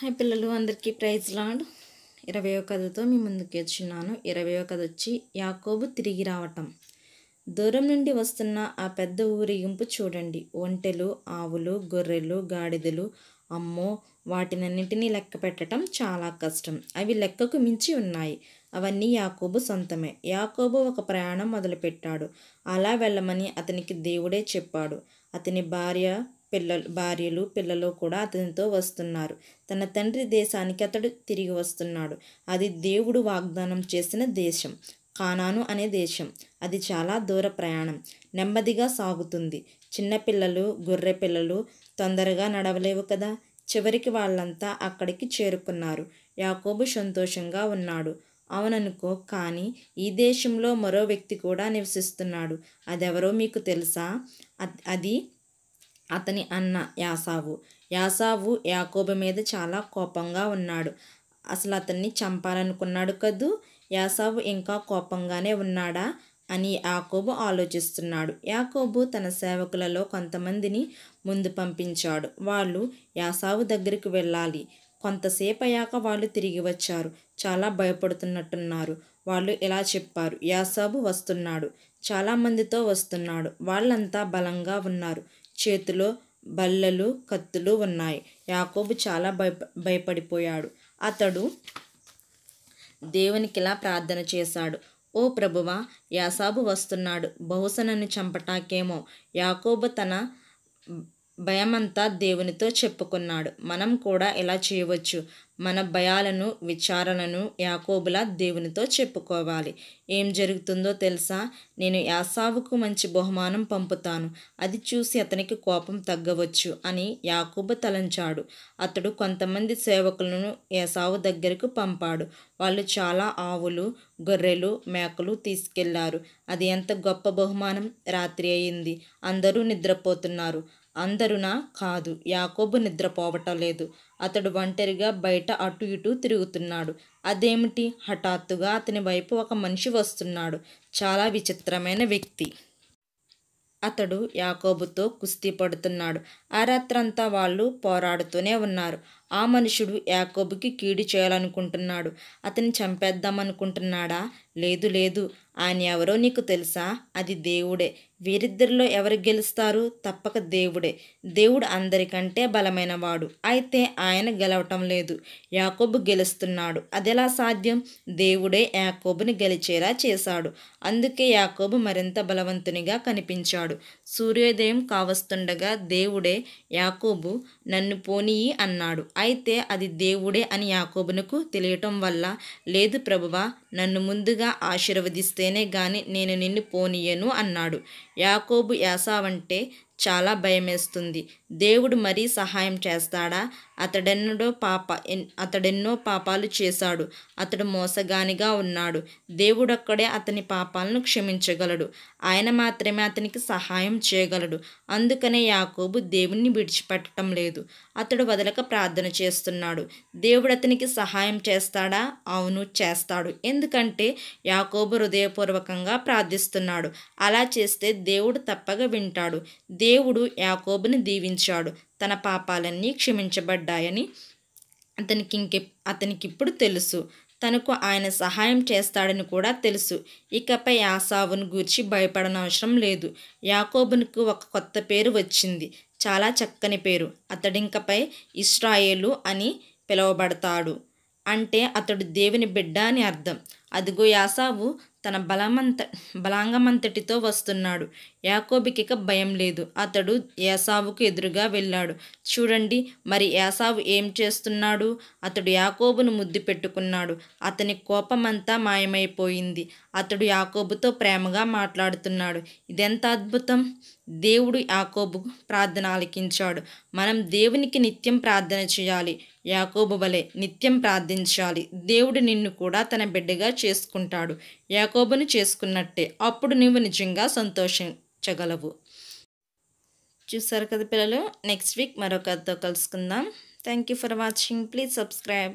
Hi పిల్లలు అందరికీ praise lord. 20వ కథతో మీ ముందుకు వచ్చున్నాను. 20వ కథ వచ్చి యాకోబు తిరిగి రావటం. దూరం నుండి వస్తున్న ఆ పెద్ద ఊరేగింపు చూడండి. ఒంటెలు, ఆవులు, గొర్రెలు, గాడిదలు, అమ్మో వాటినన్నింటినీ లెక్క పెట్టడం చాలా కష్టం. అవి లెక్కకు మించి ఉన్నాయి. అవన్నీ యాకోబు సొంతమే. యాకోబు ఒక ప్రయాణం మొదలుపెట్టాడు. అలా వెళ్ళమని అతనికి దేవుడే చెప్పాడు. అతని భార్యలు పిల్లలు కూడా అతనితో వస్తున్నారు. తన తండ్రి దేశానికి అతడు తిరిగి వస్తున్నాడు. అది దేవుడు వాగ్దానం చేసిన దేశం, కానాను అనే దేశం. అది చాలా దూర ప్రయాణం, నెమ్మదిగా సాగుతుంది. చిన్నపిల్లలు, గొర్రె పిల్లలు తొందరగా నడవలేవు కదా. చివరికి వాళ్ళంతా అక్కడికి చేరుకున్నారు. యాకోబు సంతోషంగా ఉన్నాడు. అవుననుకో, కానీ ఈ దేశంలో మరో వ్యక్తి కూడా నివసిస్తున్నాడు. అదెవరో మీకు తెలుసా? అది అతని అన్న యాసావు. యాసావు యాకోబు మీద చాలా కోపంగా ఉన్నాడు. అసలు అతన్ని చంపాలనుకున్నాడు కదూ. యాసావు ఇంకా కోపంగానే ఉన్నాడా అని యాకోబు ఆలోచిస్తున్నాడు. యాకోబు తన సేవకులలో కొంతమందిని ముందు పంపించాడు. వాళ్ళు యాసావు దగ్గరికి వెళ్ళాలి. కొంతసేపు అయ్యాక వాళ్ళు తిరిగి వచ్చారు. చాలా భయపడుతున్నట్టున్నారు. వాళ్ళు ఇలా చెప్పారు: యాసావు వస్తున్నాడు, చాలామందితో వస్తున్నాడు. వాళ్ళంతా బలంగా ఉన్నారు. చేతిలో బల్లలు, కత్తులు ఉన్నాయి. యాకోబు చాలా భయపడిపోయాడు. అతడు దేవునికిలా ప్రార్థన చేశాడు: ఓ ప్రభువా, యాసాబు వస్తున్నాడు, బహుశా నన్ను చంపటాకేమో. యాకోబు తన భయమంతా దేవునితో చెప్పుకున్నాడు. మనం కూడా ఇలా చేయవచ్చు. మన భయాలను, విచారణను యాకోబులా దేవునితో చెప్పుకోవాలి. ఏం జరుగుతుందో తెలుసా? నేను యాసావుకు మంచి బహుమానం పంపుతాను. అది చూసి అతనికి కోపం తగ్గవచ్చు అని యాకోబు తలంచాడు. అతడు కొంతమంది సేవకులను యాసావు దగ్గరకు పంపాడు. వాళ్ళు చాలా ఆవులు, గొర్రెలు, మేకలు తీసుకెళ్లారు. అది ఎంత గొప్ప బహుమానం! రాత్రి అయింది. అందరూ నిద్రపోతున్నారు. అందరునా? కాదు, యాకోబు నిద్రపోవటం లేదు. అతడు ఒంటరిగా బయట అటు ఇటు తిరుగుతున్నాడు. అదేమిటి? హఠాత్తుగా అతని వైపు ఒక మనిషి వస్తున్నాడు. చాలా విచిత్రమైన వ్యక్తి. అతడు యాకోబుతో కుస్తీ పడుతున్నాడు. ఆ రాత్రంతా వాళ్ళు పోరాడుతూనే ఉన్నారు. ఆ మనుషుడు యాకోబుకి కీడు చేయాలనుకుంటున్నాడు. అతన్ని చంపేద్దామనుకుంటున్నాడా? లేదు లేదు. ఆయన ఎవరో నీకు తెలుసా? అది దేవుడే. వీరిద్దరిలో ఎవరు గెలుస్తారు? తప్పక దేవుడే. దేవుడు అందరికంటే బలమైనవాడు. అయితే ఆయన గెలవటం లేదు, యాకోబు గెలుస్తున్నాడు. అదెలా సాధ్యం? దేవుడే యాకోబుని గెలిచేలా చేశాడు. అందుకే యాకోబు మరింత బలవంతునిగా కనిపించాడు. సూర్యోదయం కావస్తుండగా దేవుడే యాకోబు, నన్ను పోనీయి అన్నాడు. అయితే అది దేవుడే అని యాకోబునకు తెలియటం వల్ల, లేదు ప్రభువా, నన్ను ముందుగా ఆశీర్వదిస్తేనే గాని నేను నిన్ను పోనీయను అన్నాడు. యాకోబు యాసావంటే చాలా భయమేస్తుంది. దేవుడు మరీ సహాయం చేస్తాడా? అతడెన్నో పాపాలు చేశాడు. అతడు మోసగానిగా ఉన్నాడు. దేవుడొక్కడే అతని పాపాలను క్షమించగలడు. ఆయన మాత్రమే అతనికి సహాయం చేయగలడు. అందుకనే యాకోబు దేవుణ్ణి విడిచిపెట్టడం లేదు. అతడు వదలక ప్రార్థన చేస్తున్నాడు. దేవుడు అతనికి సహాయం చేస్తాడా? అవును, చేస్తాడు. ఎందుకంటే యాకోబు హృదయపూర్వకంగా ప్రార్థిస్తున్నాడు. అలా చేస్తే దేవుడు తప్పక వింటాడు. దేవుడు యాకోబుని దీవించాడు. తన పాపాలన్నీ క్షమించబడ్డాయని అతనికిప్పుడు తెలుసు. తనకు ఆయన సహాయం చేస్తాడని కూడా తెలుసు. ఇకపై యాసావును గూర్చి భయపడనవసరం లేదు. యాకోబునకు ఒక కొత్త పేరు వచ్చింది, చాలా చక్కని పేరు. అతడింకపై ఇశ్రాయేలు అని పిలువబడతాడు. అంటే అతడు దేవుని బిడ్డ అని అర్థం. అదిగో యాసావు తన బలాంగమంతటితో వస్తున్నాడు. యాకోబుకిక భయం లేదు. అతడు యాసావుకు ఎదురుగా వెళ్ళాడు. చూడండి, మరి యాసావు ఏం చేస్తున్నాడు? అతడు యాకోబును ముద్దు పెట్టుకున్నాడు. అతని కోపమంతా మాయమైపోయింది. అతడు యాకోబుతో ప్రేమగా మాట్లాడుతున్నాడు. ఇదెంత అద్భుతం! దేవుడు యాకోబు ప్రార్థన ఆలకించాడు. మనం దేవునికి నిత్యం ప్రార్థన చేయాలి. యాకోబు వలె నిత్యం ప్రార్థించాలి. దేవుడు నిన్ను కూడా తన బిడ్డగా చేసుకుంటాడు. యాకోబును చేసుకున్నట్టే. అప్పుడు నువ్వు నిజంగా సంతోషించగలవు. చూసారు కదా పిల్లలు. నెక్స్ట్ వీక్ మరో కథతో కలుసుకుందాం. Thank you for watching. Please subscribe.